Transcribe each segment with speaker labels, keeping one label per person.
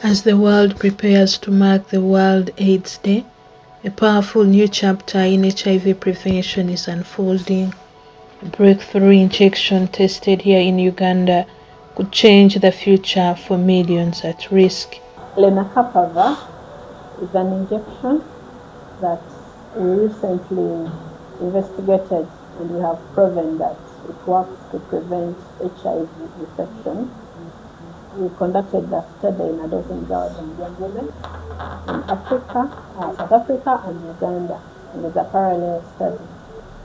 Speaker 1: As the world prepares to mark the World AIDS Day, a powerful new chapter in HIV prevention is unfolding. A breakthrough injection tested here in Uganda could change the future for millions at risk.
Speaker 2: Lenacapavir is an injection that we recently investigated, and we have proven that it works to prevent HIV infection. We conducted the study in a dozen girls and young women in Africa, South Africa and Uganda. And there's a parallel study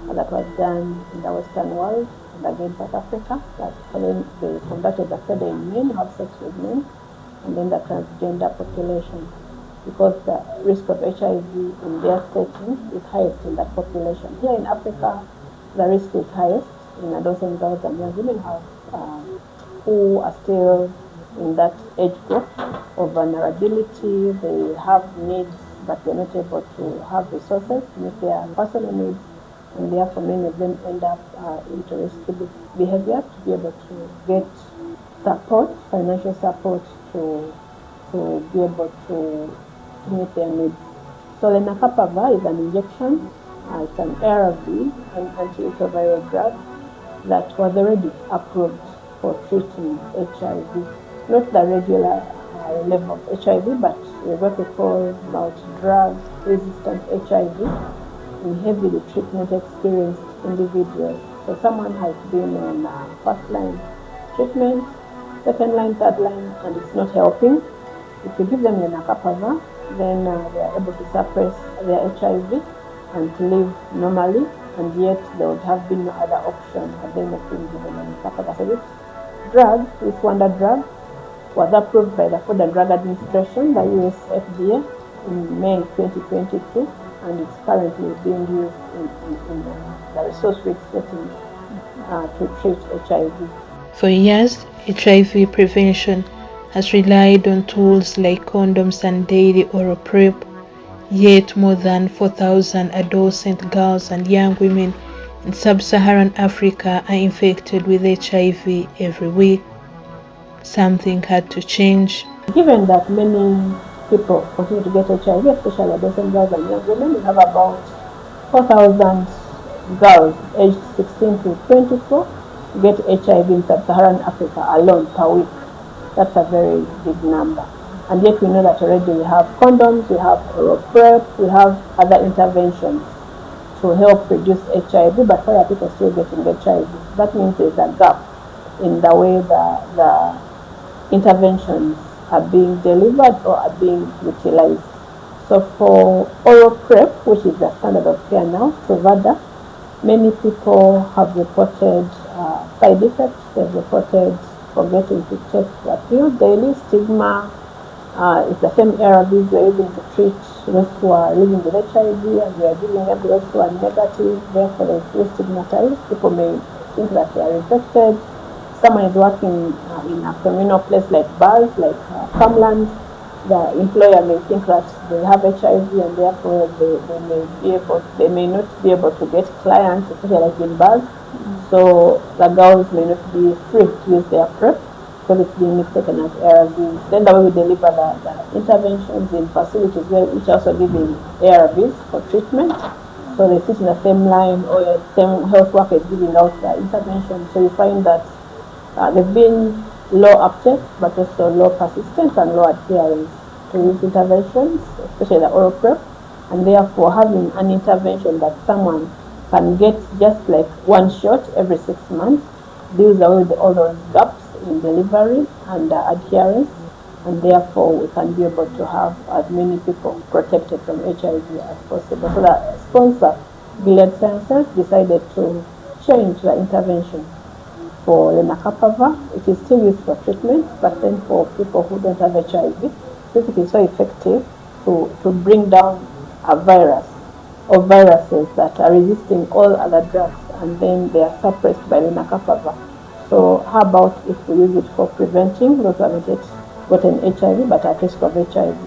Speaker 2: that was done in the Western world and again South Africa. They conducted the study in men who have sex with men and then the transgender population, because the risk of HIV in their setting is highest in that population. Here in Africa, the risk is highest in a dozen girls and young women who are still in that age group of vulnerability. They have needs, but they're not able to have resources to meet their personal needs, and therefore many of them end up into risky behaviors to be able to get support, financial support to be able to meet their needs. So Lenacapavir is an injection, it's an ARV, an antiretroviral drug that was already approved for treating HIV. Not the regular level of HIV, but what we call drug-resistant HIV in heavily treatment-experienced individuals. So someone has been on first-line treatment, second-line, third-line, and it's not helping. If you give them Lenacapavir, then they are able to suppress their HIV and to live normally, and yet there would have been no other option had they not been given Lenacapavir. So this wonder drug, was approved by the Food and Drug Administration, the US FDA, in May 2022, and it's currently being used in the resource-rich settings to treat HIV.
Speaker 1: For years, HIV prevention has relied on tools like condoms and daily oral PrEP, yet more than 4,000 adolescent girls and young women in sub-Saharan Africa are infected with HIV every week. Something had to change.
Speaker 2: Given that many people continue to get HIV, especially adolescent girls and young women, we have about 4,000 girls aged 16 to 24 get HIV in sub-Saharan Africa alone per week. That's a very big number. And yet we know that already we have condoms, we have oral PrEP, we have other interventions to help reduce HIV, but why are people still getting HIV? That means there's a gap in the way the interventions are being delivered or are being utilized. So for oral PrEP, which is the standard of care now, Truvada, many people have reported side effects. They've reported forgetting to take the pill daily. Stigma is the same ARVs we're using to treat those who are living with HIV, and we are giving them to those who are negative. Therefore, they feel stigmatized. People may think that they are infected. Someone is working in a communal place like bars, like farmlands. The employer may think that they have HIV, and therefore they may not be able to get clients, especially like in bars. So the girls may not be free to use their PrEP because it's being mistaken as ARVs. Then the way we deliver the interventions in facilities which also giving ARVs for treatment. So they sit in the same line, or the same health worker is giving out the intervention. So you find that there's been low uptake, but also low persistence and low adherence to these interventions, especially the oral PrEP. And therefore, having an intervention that someone can get just like one shot every 6 months deals away with all those gaps in delivery and adherence, and therefore we can be able to have as many people protected from HIV as possible. So the sponsor, Gilead Sciences, decided to change the intervention for Lenacapavir. It is still used for treatment, but then for people who don't have HIV, since it is so effective to bring down a virus or viruses that are resisting all other drugs, and then they are suppressed by Lenacapavir. So how about if we use it for preventing those who haven't yet gotten HIV but are at risk of HIV?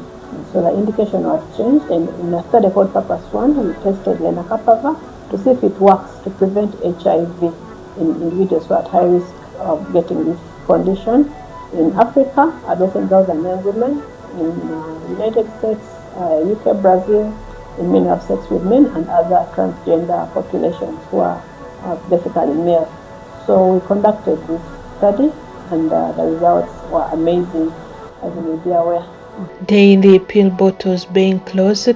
Speaker 2: So the indication was changed, and in a study called Purpose 1, we tested Lenacapavir to see if it works to prevent HIV in individuals who are at high risk of getting this condition in Africa, adolescent girls and young women, in United States, UK, Brazil, in men who have sex with men, and other transgender populations who are basically male. So we conducted this study, and the results were amazing, as you may be aware.
Speaker 1: Daily pill bottles being closed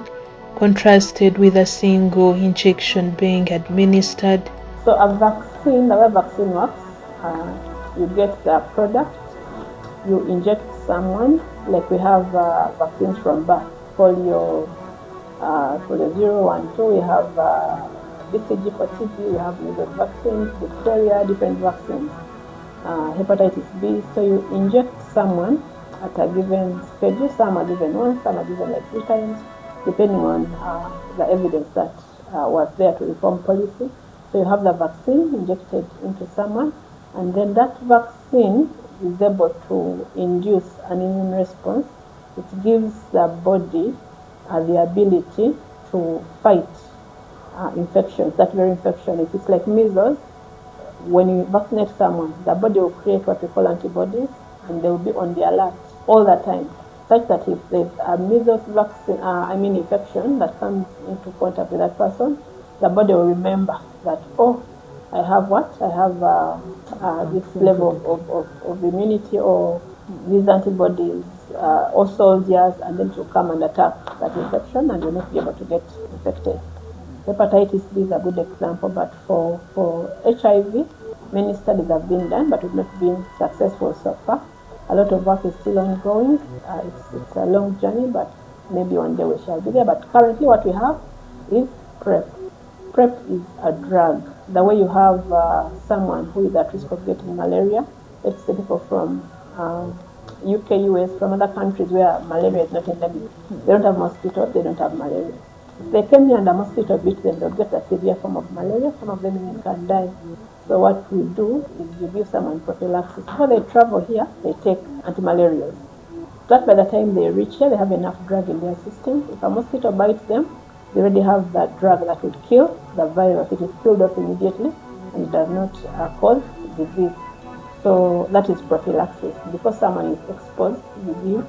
Speaker 1: contrasted with a single injection being administered.
Speaker 2: So a vaccine, the way vaccine works, you get the product, you inject someone, like we have vaccines from birth, polio, polio 0, 1, 2, we have BCG for TB, we have measles vaccines, diphtheria, different vaccines, hepatitis B. So you inject someone at a given schedule. Some are given once, some are given like 3 times, depending on the evidence that was there to inform policy. So you have the vaccine injected into someone, and then that vaccine is able to induce an immune response. It gives the body the ability to fight infections. That very infection, if it's like measles, when you vaccinate someone, the body will create what we call antibodies, and they will be on the alert all the time, such that if there's a measles vaccine, infection that comes into contact with that person, the body will remember that, oh, I have what? I have this level of immunity, or these antibodies, or soldiers, and then to come and attack that infection, and you'll not be able to get infected. Hepatitis B is a good example, but for HIV, many studies have been done, but we've not been successful so far. A lot of work is still ongoing. It's a long journey, but maybe one day we shall be there. But currently what we have is PrEP. PrEP is a drug. The way you have someone who is at risk of getting malaria, let's say people from UK, US, from other countries where malaria is not endemic. They don't have mosquitoes, they don't have malaria. If they came here and a mosquito bit them, they'll get a severe form of malaria. Some of them even can die. So what we do is you give someone prophylaxis. Before they travel here, they take antimalarials. That by the time they reach here, they have enough drug in their system. If a mosquito bites them, they already have that drug that would kill the virus. It is killed off immediately, and it does not cause disease. So that is prophylaxis. Before someone is exposed, you give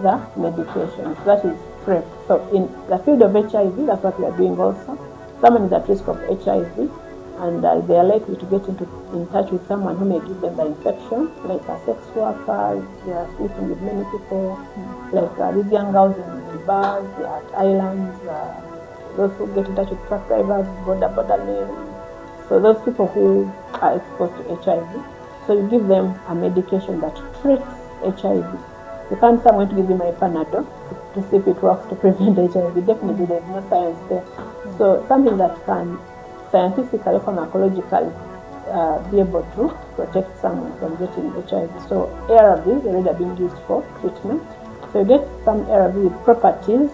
Speaker 2: the medication. So that is PrEP. So in the field of HIV, that's what we are doing also. Someone is at risk of HIV, and they are likely to get in touch with someone who may give them the infection, like a sex worker. They are sleeping with many people, like these young girls in bars, they are at islands, those who get in touch with truck drivers, bordermen. So those people who are exposed to HIV. So you give them a medication that treats HIV. You can't someone to give you my Panadol to see if it works to prevent HIV. Definitely there's no science there. So something that can scientifically, pharmacologically be able to protect someone from getting HIV. So ARVs already are being used for treatment. So you get some ARV with properties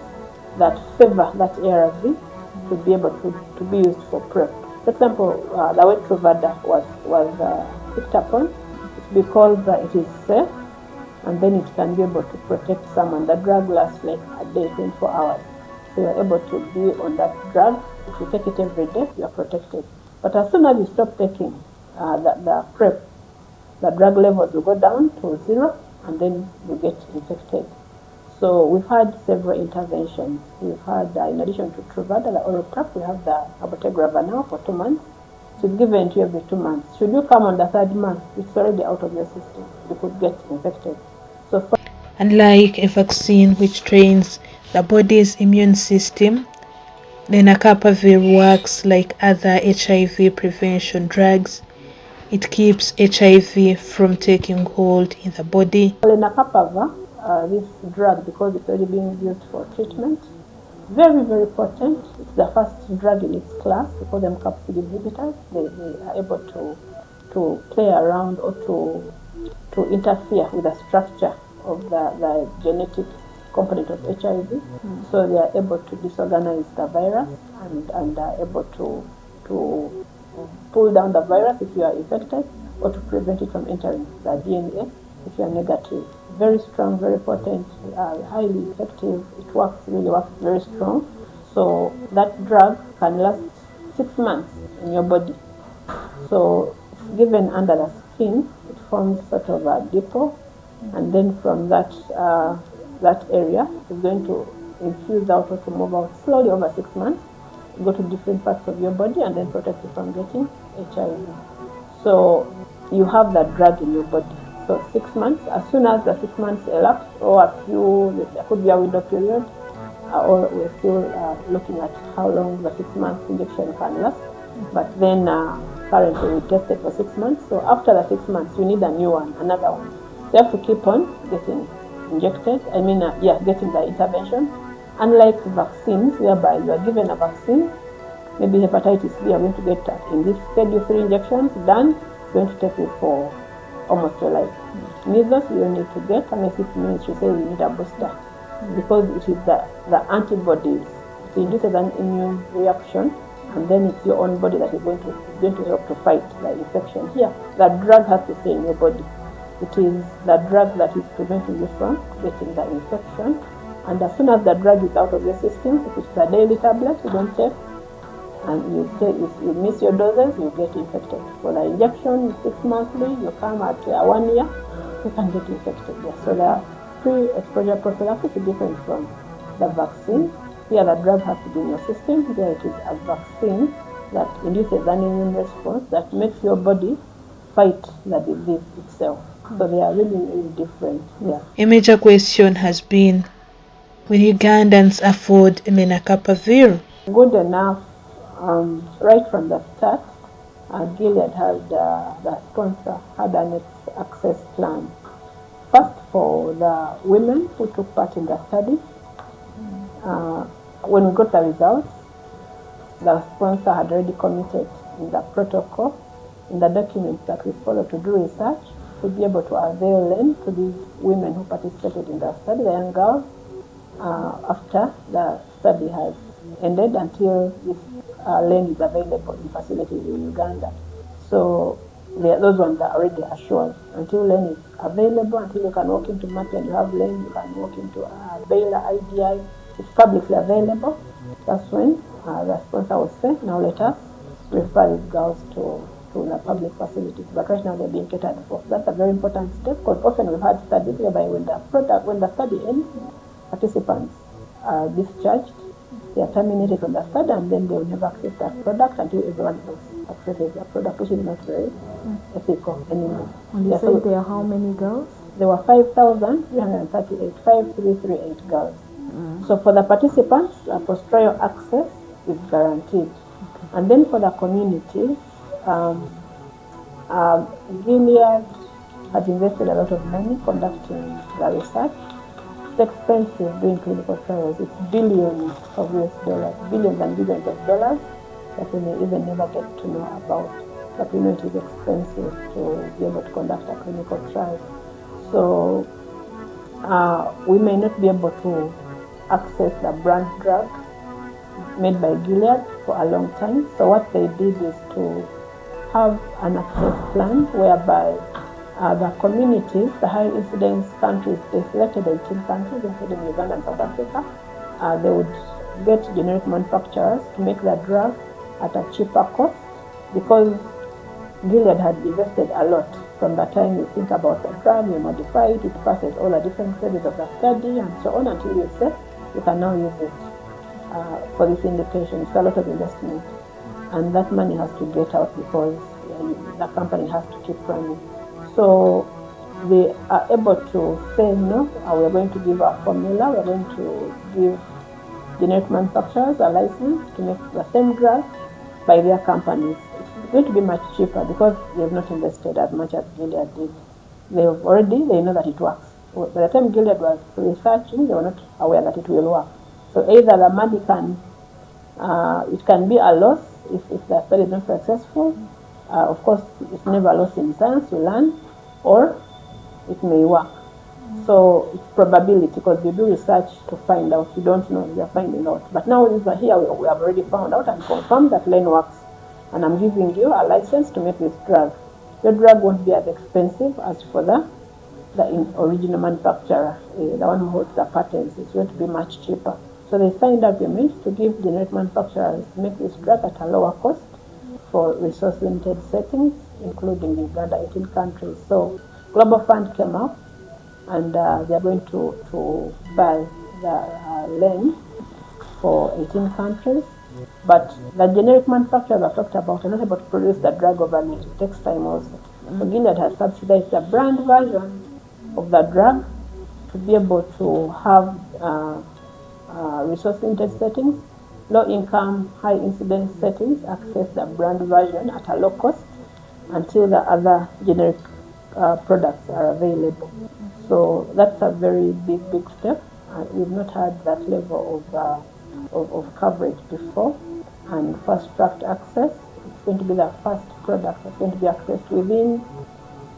Speaker 2: that favor that ARV to be able to be used for PrEP. For example, the way Truvada was picked upon is because it is safe, and then it can be able to protect someone. The drug lasts like a day, 24 hours. So you are able to be on that drug. If you take it every day, you are protected. But as soon as you stop taking the PrEP, the drug levels will go down to 0, and then you get infected. So we've had several interventions. We've had, in addition to Truvada, the oral PrEP, we have the Apotegrava now for 2 months. It's given to you every 2 months. Should you come on the 3rd month, it's already out of your system. You could get infected. So
Speaker 1: unlike a vaccine which trains the body's immune system, Lenacapavir works like other HIV prevention drugs. It keeps HIV from taking hold in the body.
Speaker 2: Lenacapavir, this drug, because it's already being used for treatment, very, very potent. It's the first drug in its class. We call them capsid inhibitors. They are able to play around or to interfere with the structure of the genetic component of HIV. So they are able to disorganize the virus and are able to pull down the virus if you are infected, or to prevent it from entering the DNA if you are negative. Very strong, very potent, highly effective. It really works very strong. So that drug can last 6 months in your body. So it's given under the skin. It forms sort of a depot, and then from that that area is going to infuse out or to move out slowly over 6 months, go to different parts of your body and then protect you from getting HIV. So you have that drug in your body. So 6 months, as soon as the 6 months elapse, or there could be a window period, or we're still looking at how long the 6 months injection can last. But then currently we tested for 6 months. So after the 6 months, you need a new one, another one. So you have to keep on getting injected. Getting the intervention. Unlike vaccines, whereby you are given a vaccine, maybe hepatitis B, you are going to get in this schedule 3 injections done. It's going to take you for almost your life. Measles, you need to get, unless it means you say you need a booster, because it is the antibodies. It induces an immune reaction, and then it's your own body that is going to help to fight the infection. Here, the drug has to stay in your body. It is the drug that is preventing you from getting the infection. And as soon as the drug is out of your system, if it's a daily tablet you don't take, and you miss your doses, you get infected. For the injection, 6 monthly, you come at 1 year, you can get infected. So the pre-exposure prophylaxis is different from the vaccine. Here the drug has to be in your system. There it is a vaccine that induces an immune response that makes your body fight the disease itself. So they are really, really different.
Speaker 1: A major question has been, will Ugandans afford Lenacapavir?
Speaker 2: Good enough. Right from the start, Gilead had, the sponsor had an access plan. First for the women who took part in the study. When we got the results, the sponsor had already committed in the protocol, in the documents that we follow to do research, to be able to avail Len to these women who participated in the study, the young girls, after the study has ended, until this Len is available in facilities in Uganda. So those ones are already assured. Until Len is available, until you can walk into market and you have Len, you can walk into Baylor, IDI, it's publicly available. That's when the sponsor will say, now let us refer these girls to the public facilities. But right now they're being catered for. That's a very important step, because often we've had studies whereby when the study ends, participants are discharged, they are terminated from the study, and then they will never access that product until everyone else accesses the product, which is not very ethical anymore.
Speaker 3: And you said there are how many girls?
Speaker 2: There were 5,338 girls. So for the participants, post-trial access is guaranteed. And then for the communities, Gilead has invested a lot of money conducting the research. It's expensive doing clinical trials. It's billions of US dollars, billions and billions of dollars that we may even never get to know about. But we know it is expensive to be able to conduct a clinical trial. So we may not be able to access the brand drug made by Gilead for a long time. So what they did is to have an access plan whereby the communities, the high incidence countries, they selected 18 countries, including Uganda and South Africa, they would get generic manufacturers to make the drug at a cheaper cost, because Gilead had invested a lot. From the time you think about the drug, you modify it, it passes all the different phases of the study and so on, until you say you can now use it for this indication. It's a lot of investment, and that money has to get out because the company has to keep running. So they are able to say, no, we are going to give our formula, we are going to give generic manufacturers a license to make the same drug by their companies. It's going to be much cheaper because they have not invested as much as Gilead did. They know that it works. By the time Gilead was researching, they were not aware that it will work. So either the money it can be a loss if the study is not successful. Of course, it's never a loss in science, you learn, or it may work. So it's probability, because you do research to find out. You don't know, you are finding out. But now here we have already found out and confirmed that Len works. And I'm giving you a license to make this drug. Your drug won't be as expensive as for the original manufacturer, the one who holds the patents. It's going to be much cheaper. So they signed agreements to give generic manufacturers to make this drug at a lower cost for resource-limited settings, including Uganda, 18 countries. So Global Fund came up and they are going to buy the land for 18 countries. But the generic manufacturers I've talked about are not able to produce the drug overnight. It takes time also. So Gilead has subsidized the brand version of the drug to be able to have resource-limited settings, low-income, high-incidence settings access the brand version at a low cost until the other generic products are available. So that's a very big step. We've not had that level of coverage before. And fast-tracked access, it's going to be the first product that's going to be accessed within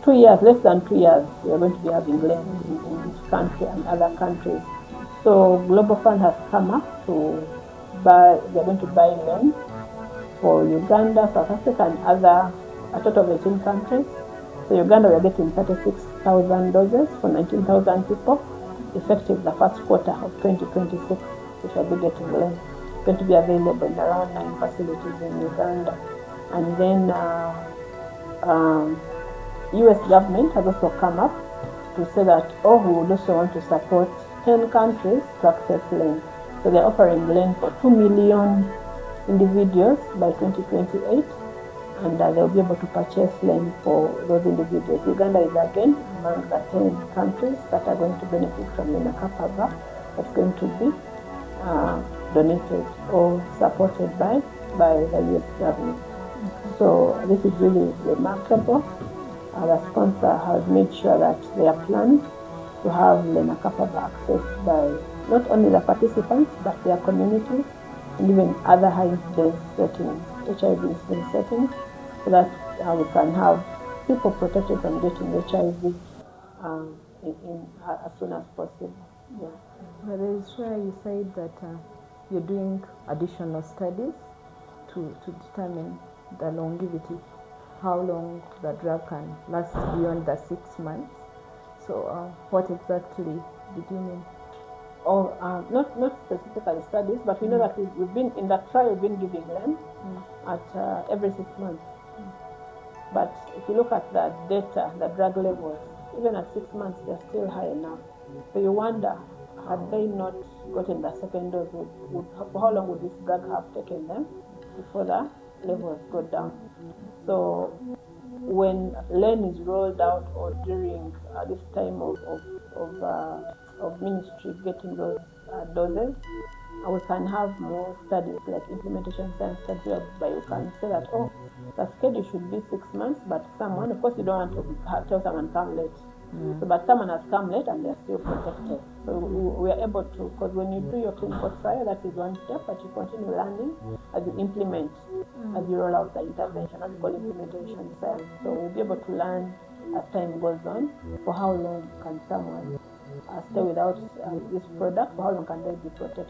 Speaker 2: 2 years, less than 2 years. We are going to be having land in this country and other countries. So Global Fund has come up to buy, they're going to buy land for Uganda, South Africa, and other, a total of 18 countries. So Uganda, we are getting 36,000 doses for 19,000 people, effective the first quarter of 2026. We shall be getting land. It's going to be available in around 9 facilities in Uganda. And then US government has also come up to say that, oh, we would also want to support 10 countries to access land. So they're offering land for 2 million individuals by 2028, and they'll be able to purchase land for those individuals. Uganda is again among the 10 countries that are going to benefit from Lenacapavir that's going to be donated or supported by the US government. So this is really remarkable. The sponsor has made sure that their plans to have Lenacapavir accessed by not only the participants but their communities and even other high incidence settings, HIV incidence settings, so that we can have people protected from getting HIV as soon as possible. Yeah.
Speaker 3: But there is where you said that you're doing additional studies to determine the longevity, how long the drug can last beyond the 6 months. So what exactly did you mean?
Speaker 2: Or not specifically studies, but we know that we've been in that trial, we've been giving land at every 6 months. But if you look at the data, the drug levels, even at 6 months, they're still high enough. So you wonder, had they not gotten the second dose, for how long would this drug have taken them before the levels go down? So when LEN is rolled out or during this time of ministry getting those doses, we can have more studies like implementation science studies whereby you can say that, oh, the schedule should be 6 months, but someone, of course you don't want to tell someone come late. So, but someone has come late and they're still protected. So we are able to, because when you do your clinical trial, that is one step, but you continue learning as you implement, as you roll out the intervention, as we call implementation science. So we'll be able to learn as time goes on, for how long can someone stay without this product, for how long can they be protected?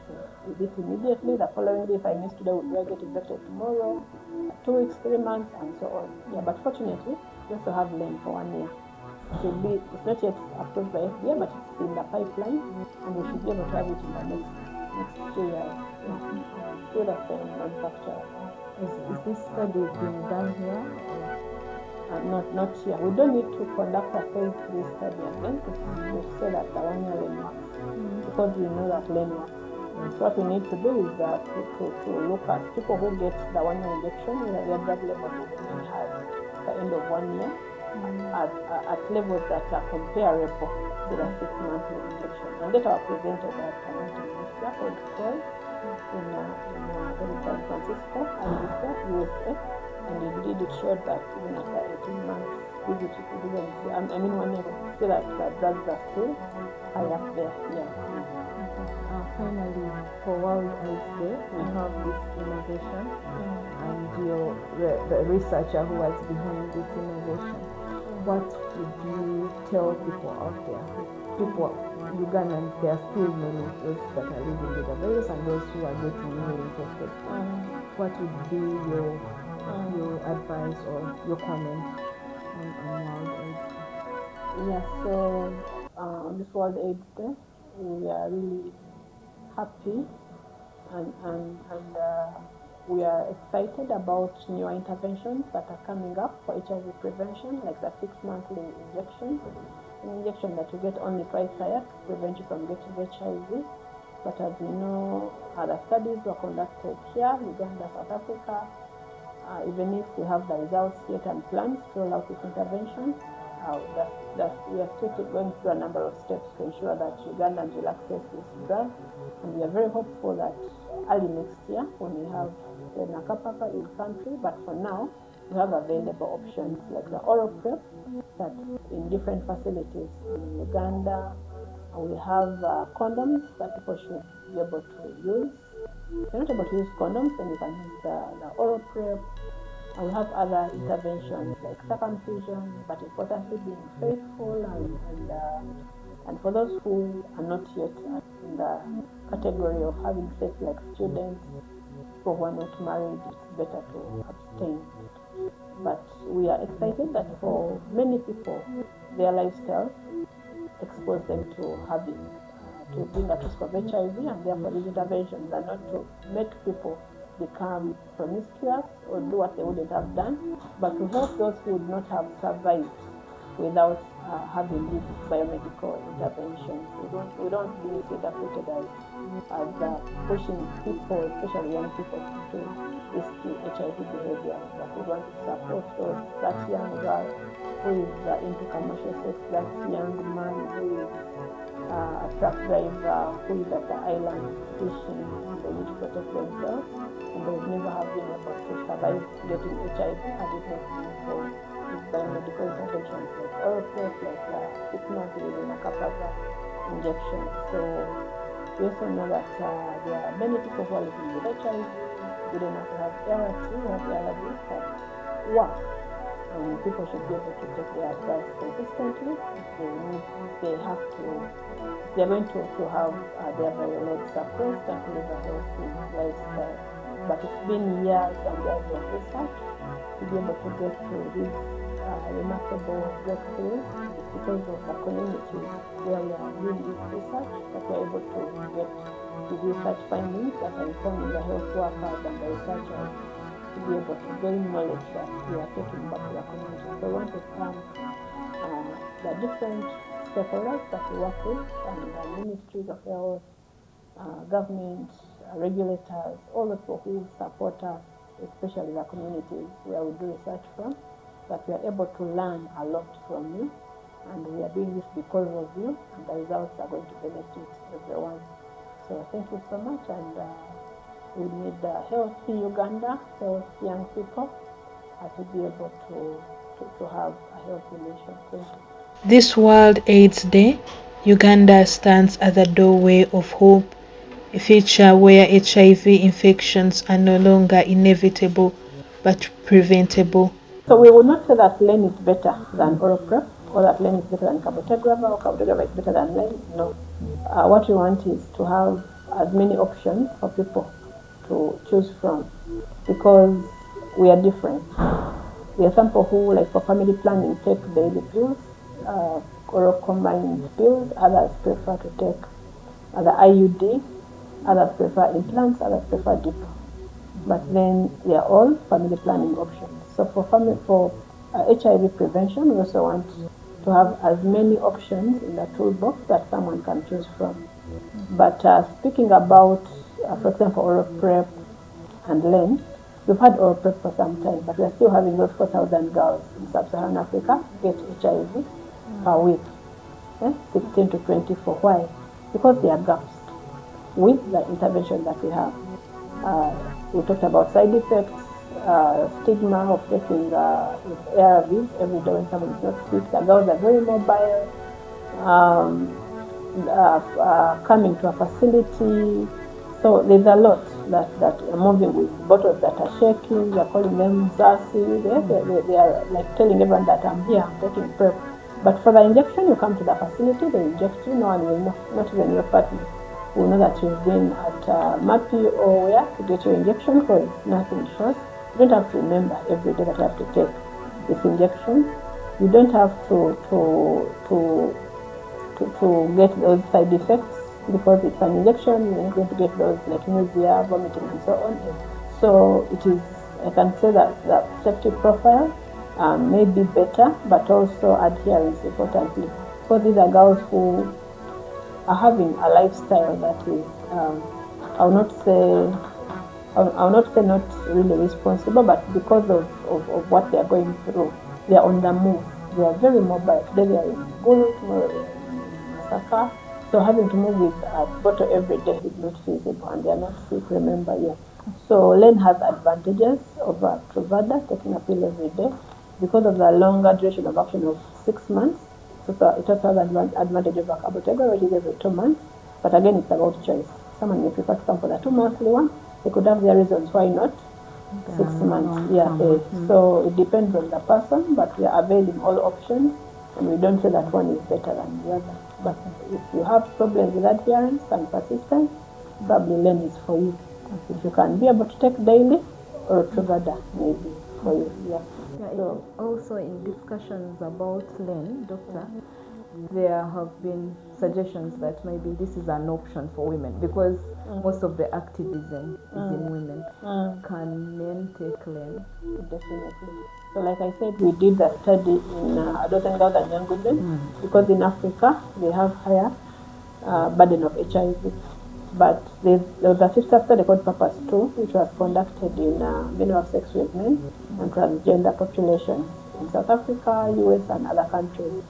Speaker 2: Is it immediately, the following day, if I miss today, will I get infected tomorrow, 2 weeks, 3 months, and so on. Yeah, but fortunately, we also have LEN for 1 year. It's not yet approved by FDA, but it's in the pipeline, and we should be able to have it in the next 2 years. Yeah. Still the same manufacturer.
Speaker 3: Is this study being done here?
Speaker 2: Not here. We don't need to conduct a phase 3 study again to say that the 1 year LEN works, because we know that LEN works. So what we need to do is to look at people who get the 1 year injection, their drug levels will remain high at the end of 1 year. At levels that are comparable to the 6 month injection. And data were presented at Hopkins in San Francisco and USA, and indeed it showed that even after 18 months visit, you could even see, I mean, 1 year, see that the drugs are still high up there. Yeah.
Speaker 3: Finally, for World AIDS Day, we have this innovation, and the researcher who was behind this innovation. What would you tell people out there? People, Ugandans, there are still many, those that are living with the virus and those who are getting new infected. What would be your advice or your comment on World AIDS Day?
Speaker 2: Yeah, so on this World AIDS Day, we are really happy and we are excited about newer interventions that are coming up for HIV prevention, like the 6 monthly injection. an injection that you get only twice a year to prevent you from getting HIV. But as we know, other studies were conducted here, Uganda, South Africa. Even if we have the results yet and plans to roll out this intervention, we are still going through a number of steps to ensure that Ugandans will access this drug. And we are very hopeful that early next year, when we have the Lenacapavir in country, but for now, we have available options like the oral PrEP that's in different facilities in Uganda. And we have condoms that people should be able to use. If you're not able to use condoms, then you can use the oral PrEP. And we have other interventions like circumcision, but importantly being faithful and for those who are not yet in the category of having sex like students, people who are not married, it's better to abstain. But we are excited that for many people, their lifestyle expose them to having, to being at risk of HIV, and therefore these interventions are not to make people become promiscuous or do what they wouldn't have done, but to help those who would not have survived without having these biomedical interventions. We don't be interpreted as pushing people, especially young people, to risky HIV behavior. But we want to support that young girl who is into commercial sex, that young man who is a truck driver, who is at the islands fishing. They need to protect themselves, and they would never have been able to survive getting HIV had it not been for biomedical interventions like oral PrEP, like 6 monthly Lenacapavir injections. So we also know that there are many people who are living with HIV. We don't have to have ART, we have ARVs that work. And people should be able to take their drugs consistently. If they're going to have their viral load suppressed and to live a healthy lifestyle. But it's been years and years of research to be able to get to these remarkable breakthroughs. It's because of the communities where we are doing this research that we're able to get to research findings that are informing the health workers and the researchers to be able to gain knowledge that we are taking back to the community. So we want to thank the different stakeholders that we work with, and the ministries of health, government, regulators, all the people who support us, especially the communities where we do research from, that we are able to learn a lot from you, and we are doing this because of you, and the results are going to benefit everyone. So thank you so much, and we need healthy Uganda, healthy young people, to be able to have a healthy nation. Thank you.
Speaker 1: This World AIDS Day, Uganda stands at the doorway of hope, a future where HIV infections are no longer inevitable but preventable.
Speaker 2: So we would not say that Len is better than oral PrEP, or that Len is better than cabotegravir, or cabotegravir is better than Len. No. What we want is to have as many options for people to choose from, because we are different. There are some people who, like for family planning, take daily pills, oral combined pills. Others prefer to take the IUD. Others prefer implants. Others prefer DIP. But then they are all family planning options. So for HIV prevention, we also want to have as many options in the toolbox that someone can choose from. But speaking about, for example, oral PrEP and Len, we've had oral PrEP for some time, but we're still having those 4,000 girls in sub-Saharan Africa get HIV per week, 16 to 24. Why? Because there are gaps with the intervention that we have. We talked about side effects, stigma of taking ARVs every day when someone is not sick. The girls are very mobile, coming to a facility. So there's a lot that are moving with bottles that are shaking. They're calling them Zasi. They are like telling everyone that I'm here, I'm taking PrEP. But for the injection, you come to the facility, they inject you. No one will know, not even your partner will know that you've been at MAPI or where to get your injection, because nothing shows. You don't have to remember every day that you have to take this injection. You don't have to get those side effects, because it's an injection. You're not going to get those like nausea, vomiting, and so on. So it is, I can say that the safety profile may be better, but also adherence, importantly, because these are girls who are having a lifestyle that is, I'll not say not really responsible, but because of what they are going through, they are on the move. They are very mobile. Today they are in Gulu, tomorrow they are in Masaka. So having to move with a bottle every day is not feasible, and they are not sick, remember, yeah. So Len has advantages over Truvada, taking a pill every day, because of the longer duration of action of 6 months. So it also has advantage over Cabotegravir, which is every 2 months. But again, it's about choice. Someone may prefer to come for the 2-monthly one. They could have their reasons why not 6 months. Yeah. So it depends on the person, but we are availing all options, and we don't say that one is better than the other. But if you have problems with adherence and persistence, probably Len is for you. If you can be able to take daily, or Truvada maybe for you. Yeah.
Speaker 3: So also in discussions about Len, doctor, there have been suggestions that maybe this is an option for women, because most of the activism is in women. Can men take Len?
Speaker 2: Definitely. So like I said, we did a study in adolescent girls and young women, because in Africa they have higher burden of HIV. But there was a sister study called Purpose 2, which was conducted in men who have sex with men and transgender population in South Africa, US, and other countries.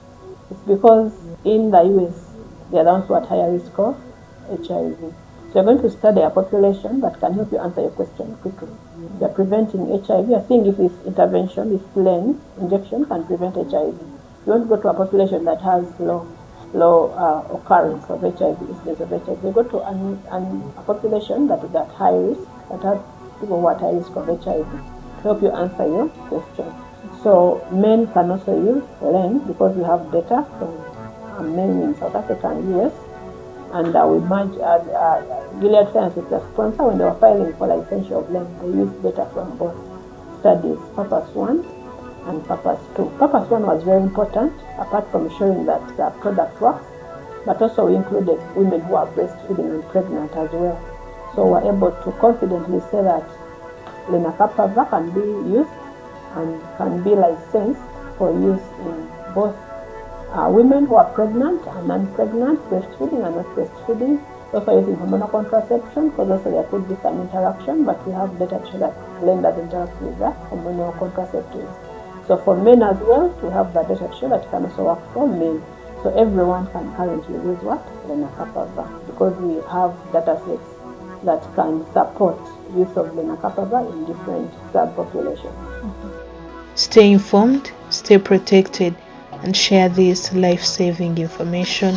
Speaker 2: It's because in the US, they are the ones who are at higher risk of HIV. So you're going to study a population that can help you answer your question quickly. You're preventing HIV. You're seeing if this intervention, this Len injection can prevent HIV. You won't go to a population that has low occurrence of HIV, incidence of HIV. You go to a population that is at high risk, that has people who are at high risk of HIV, to help you answer your question. So men can also use Len, because we have data from men in South Africa and US, and we merge Gilead Sciences is the sponsor. When they were filing for licensure of Len, they used data from both studies, Purpose 1 and Purpose 2. Purpose 1 was very important, apart from showing that the product works, but also we included women who are breastfeeding and pregnant as well. So we're able to confidently say that Lenacapavir can be used and can be licensed for use in both women who are pregnant and non-pregnant, breastfeeding and not breastfeeding. Also using hormonal contraception, because also there could be some interaction, but we have data to show that Len does interact with the hormonal contraceptives. So for men as well, we have the data to show that it can also work for men. So everyone can currently use what? Lenacapavir, because we have data sets that can support use of Lenacapavir in different subpopulations.
Speaker 1: Stay informed, stay protected, and share this life-saving information.